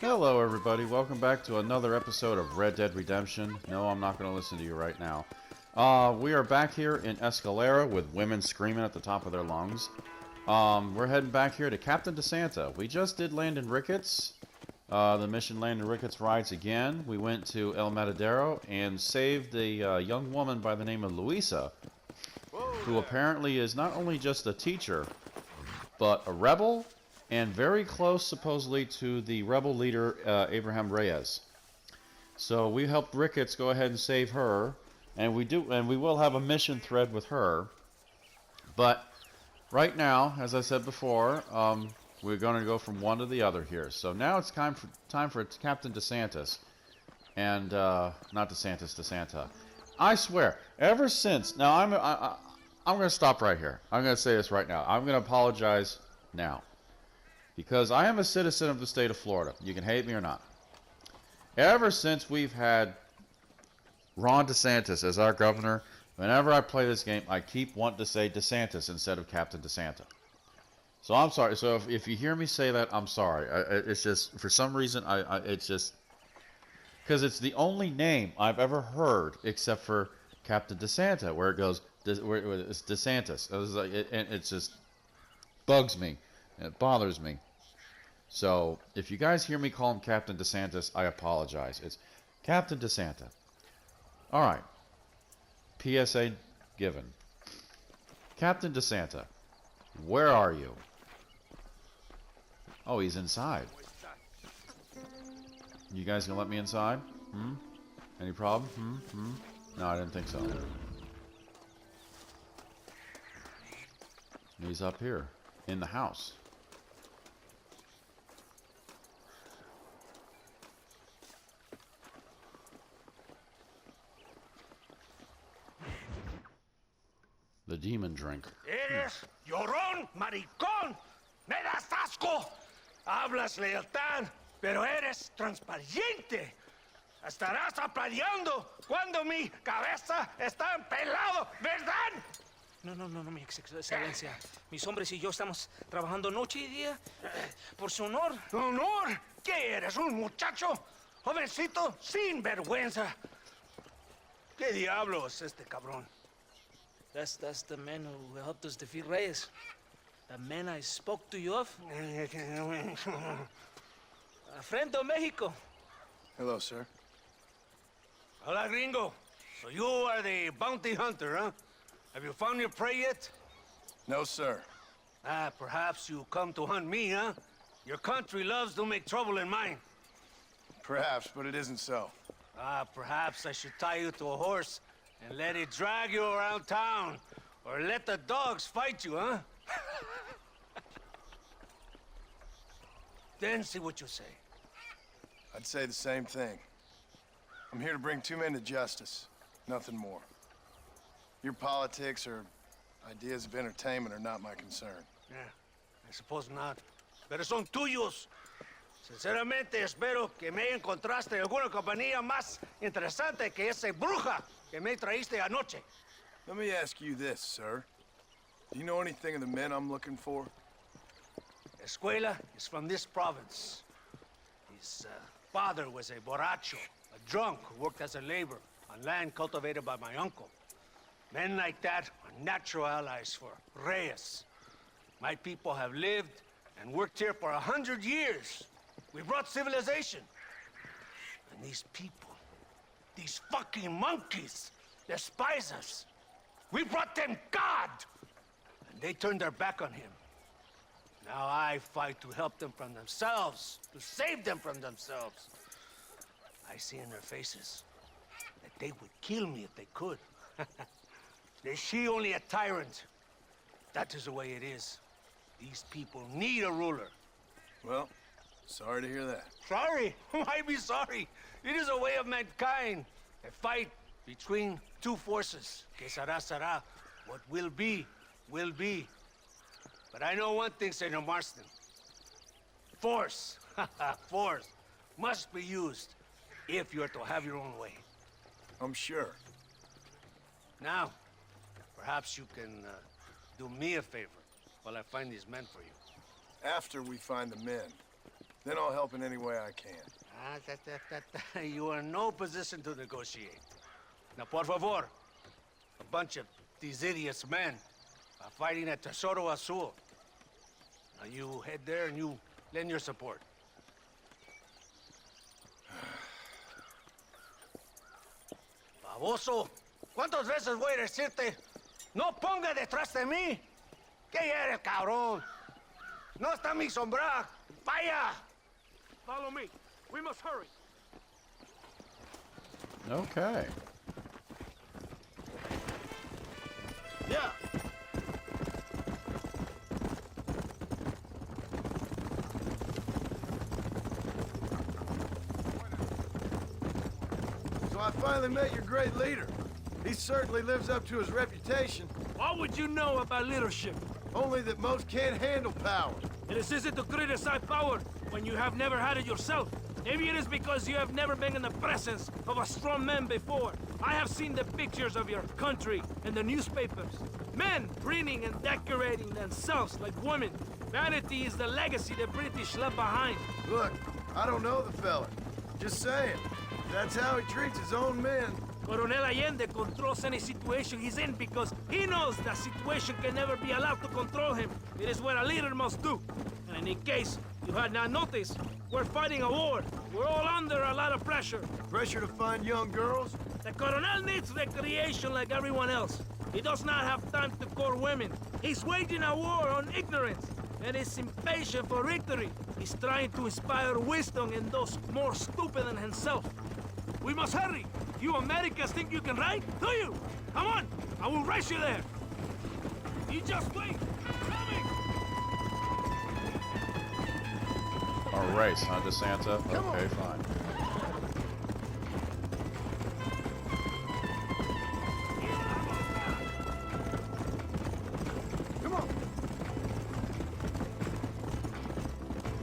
Hello, everybody. Welcome back to another episode of Red Dead Redemption. No, I'm not going to listen to you right now. We are back here in Escalera with women screaming at the top of their lungs. We're heading back here to Captain DeSanta. We just did Landon Ricketts. The mission Landon Ricketts rides again. We went to El Matadero and saved a young woman by the name of Luisa, who apparently is not only just a teacher, but a rebel, and very close, supposedly, to the rebel leader, Abraham Reyes. So we helped Ricketts go ahead and save her, and we will have a mission thread with her. But right now, as I said before, we're going to go from one to the other here. So now it's time for Captain DeSantis, and not DeSantis, DeSanta. I swear, ever since now, I'm going to stop right here. I'm going to say this right now. I'm going to apologize now. Because I am a citizen of the state of Florida. You can hate me or not. Ever since we've had Ron DeSantis as our governor, whenever I play this game, I keep wanting to say DeSantis instead of Captain DeSanta. So I'm sorry. So if you hear me say that, I'm sorry. It's just, for some reason, it's just... Because it's the only name I've ever heard except for Captain DeSanta, where it goes, where it's DeSantis. It just bugs me. It bothers me. So, if you guys hear me call him Captain DeSantis, I apologize. It's Captain DeSanta. Alright. PSA given. Captain DeSanta, where are you? Oh, he's inside. You guys gonna let me inside? Any problem? No, I didn't think so. He's up here, in the house. The demon drink. Eres llorón, maricón. Me das asco. Hablas lealtad, pero eres transparente. Estarás aplaudiendo cuando mi cabeza está empelado, ¿verdad? No, mi excelencia. Mis hombres y yo estamos trabajando noche y día por su honor. ¿Honor? ¿Qué eres, un muchacho? Jovencito sin vergüenza. ¿Qué diablo es este cabrón? That's the man who helped us defeat Reyes. The man I spoke to you of. A friend of Mexico. Hello, sir. Hola, gringo. So you are the bounty hunter, huh? Have you found your prey yet? No, sir. Perhaps you come to hunt me, huh? Your country loves to make trouble in mine. Perhaps, but it isn't so. Perhaps I should tie you to a horse and let it drag you around town. Or let the dogs fight you, huh? Then see what you say. I'd say the same thing. I'm here to bring two men to justice. Nothing more. Your politics or ideas of entertainment are not my concern. Yeah, I suppose not. Pero son tuyos. Sinceramente, espero que me encontraste alguna compañía más interesante que esa bruja que me traíste anoche. Let me ask you this, sir. Do you know anything of the men I'm looking for? Escuela is from this province. His father was a borracho, a drunk who worked as a laborer on land cultivated by my uncle. Men like that are natural allies for Reyes. My people have lived and worked here for 100 years. We brought civilization. And these people, these fucking monkeys, despise us. We brought them God! And they turned their back on him. Now I fight to help them from themselves, to save them from themselves. I see in their faces that they would kill me if they could. Is she only a tyrant? That is the way it is. These people need a ruler. Well, sorry to hear that. Sorry? Why be sorry? It is a way of mankind. A fight between two forces. Que será, será. What will be, will be. But I know one thing, Senor Marston. Force, force, must be used if you're to have your own way. I'm sure. Now, perhaps you can do me a favor while I find these men for you. After we find the men, then I'll help in any way I can. You are in no position to negotiate. Now, por favor, a bunch of these idiots men are fighting at Tesoro Azul. Now you head there and you lend your support. Baboso, ¿cuántas veces voy a decirte? No ponga detrás de mí. ¿Qué eres, cabrón? No está mi sombra. Vaya. Follow me. We must hurry. Okay. Yeah. So I finally met your great leader. He certainly lives up to his reputation. What would you know about leadership? Only that most can't handle power. It is easy to criticize power when you have never had it yourself. Maybe it is because you have never been in the presence of a strong man before. I have seen the pictures of your country in the newspapers. Men preening and decorating themselves like women. Vanity is the legacy the British left behind. Look, I don't know the fella. Just saying. That's how he treats his own men. Coronel Allende controls any situation he's in because he knows that situation can never be allowed to control him. It is what a leader must do. And in case you had not noticed, we're fighting a war. We're all under a lot of pressure. Pressure to find young girls? The Coronel needs recreation like everyone else. He does not have time to court women. He's waging a war on ignorance, and is impatient for victory. He's trying to inspire wisdom in those more stupid than himself. We must hurry. You Americans think you can ride? Do you? Come on, I will race you there. You just wait. Coming. A race, huh, DeSanta? Okay, fine. Come on.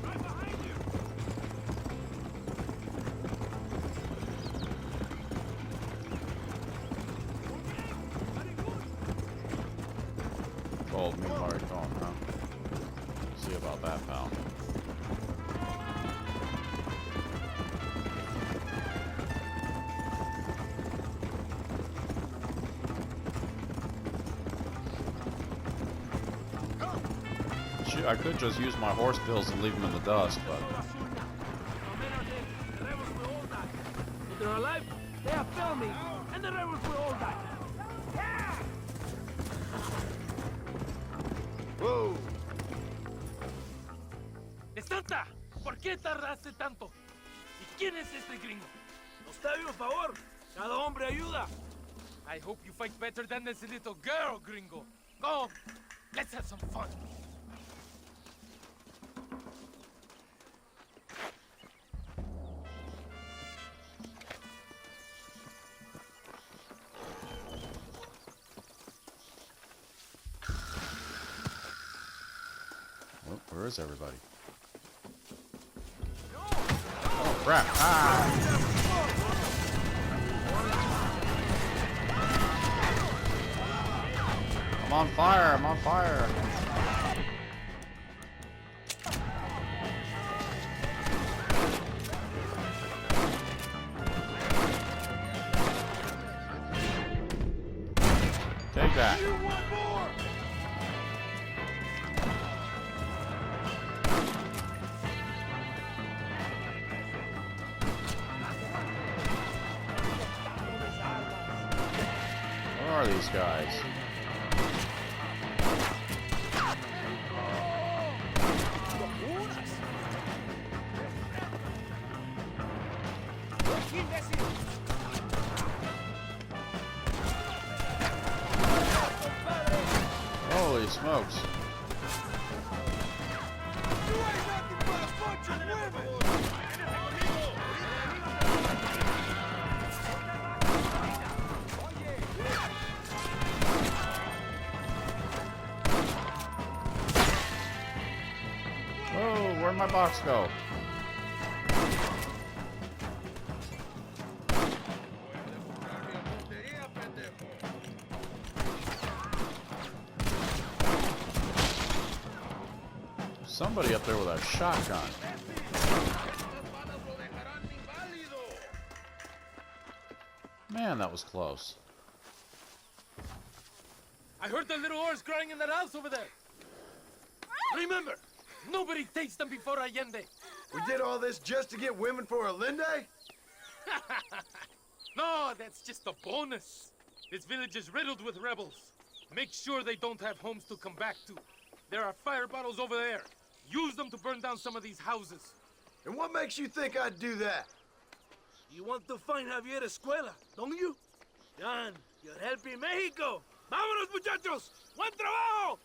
Right behind you. Told me hard going, huh? See about that, pal. Shoot, I could just use my horse pills and leave them in the dust, but The men are dead. The rebels will all die. If they're alive, they have failed me, and the rebels will all die. Whoa. ¡Santa! ¿Por qué tardaste tanto? ¿Y quién es este gringo? Nos da un favor. Cada hombre ayuda. I hope you fight better than this little girl, gringo. Go, let's have some fun. well, where is everybody? Oh crap! Ah! I'm on fire! I'm on fire! Take that! Where are these guys? Holy smokes. Oh, where'd my box go? Somebody up there with a shotgun. Man, that was close. I heard the little oars crying in that house over there. Remember, nobody takes them before Allende. We did all this just to get women for Allende? No, that's just a bonus. This village is riddled with rebels. Make sure they don't have homes to come back to. There are fire bottles over there. Use them to burn down some of these houses. And what makes you think I'd do that? You want to find Javier Escuela, don't you? John, you're helping Mexico. ¡Vámonos, muchachos! ¡Buen trabajo!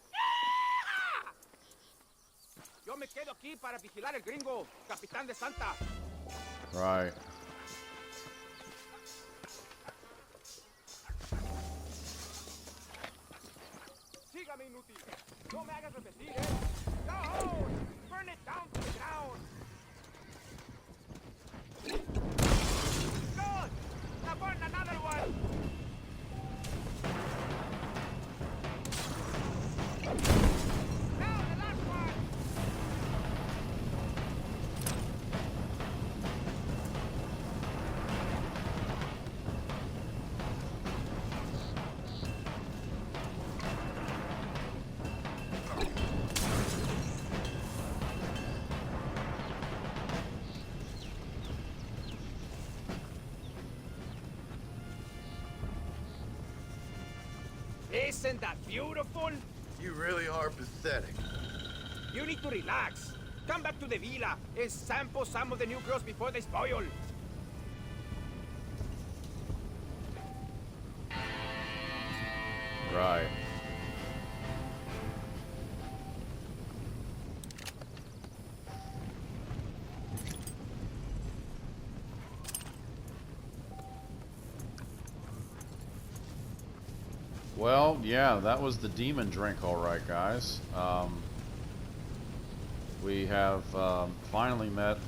Yo me quedo aquí para vigilar el gringo, capitán de Santa. Right. Sígame, inútil. No me hagas repetir, ¿eh? Go! Burn it down to the ground. Good! Now burn another one. Now the last one. Isn't that beautiful? You really are pathetic. You need to relax. Come back to the villa and sample some of the new girls before they spoil. Right. Well, yeah, that was the demon drink, all right, guys. We have finally met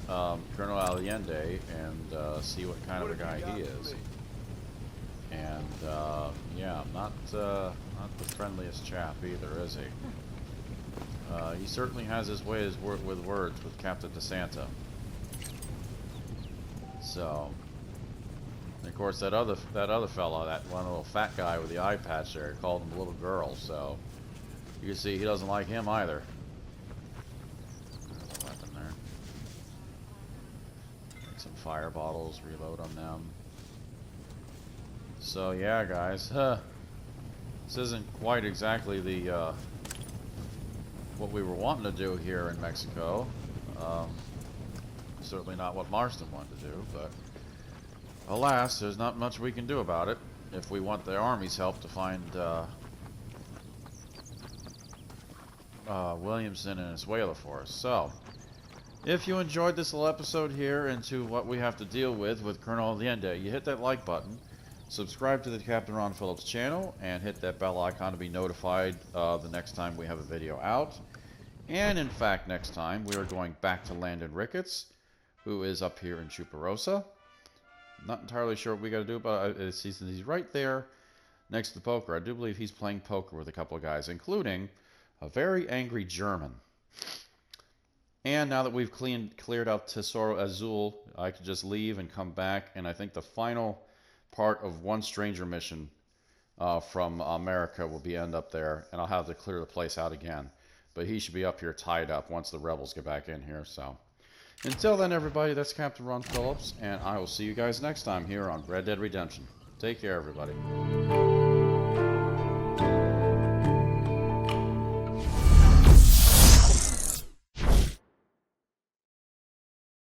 Colonel Allende and see what kind of a guy he is. And yeah, not the friendliest chap either, is he? He certainly has his ways with words with Captain DeSanta. So. And of course, that other fella, that one little fat guy with the eye patch there, called him a little girl. So you can see he doesn't like him either. There's a weapon there. Take some fire bottles, reload on them. So yeah, guys, this isn't quite exactly the what we were wanting to do here in Mexico. Certainly not what Marston wanted to do, but. Alas, there's not much we can do about it if we want the Army's help to find Williamson and Escuela for us. So, if you enjoyed this little episode here into what we have to deal with Colonel Allende, you hit that like button, subscribe to the Captain Ron Phillips channel, and hit that bell icon to be notified the next time we have a video out. And in fact, next time we are going back to Landon Ricketts, who is up here in Chuparosa. Not entirely sure what we got to do, but he's right there next to the poker. I do believe he's playing poker with a couple of guys, including a very angry German. And now that we've cleared out Tesoro Azul, I can just leave and come back. And I think the final part of One Stranger mission from America will end up there, and I'll have to clear the place out again. But he should be up here tied up once the rebels get back in here. So. Until then, everybody, that's Captain Ron Phillips, and I will see you guys next time here on Red Dead Redemption. Take care, everybody.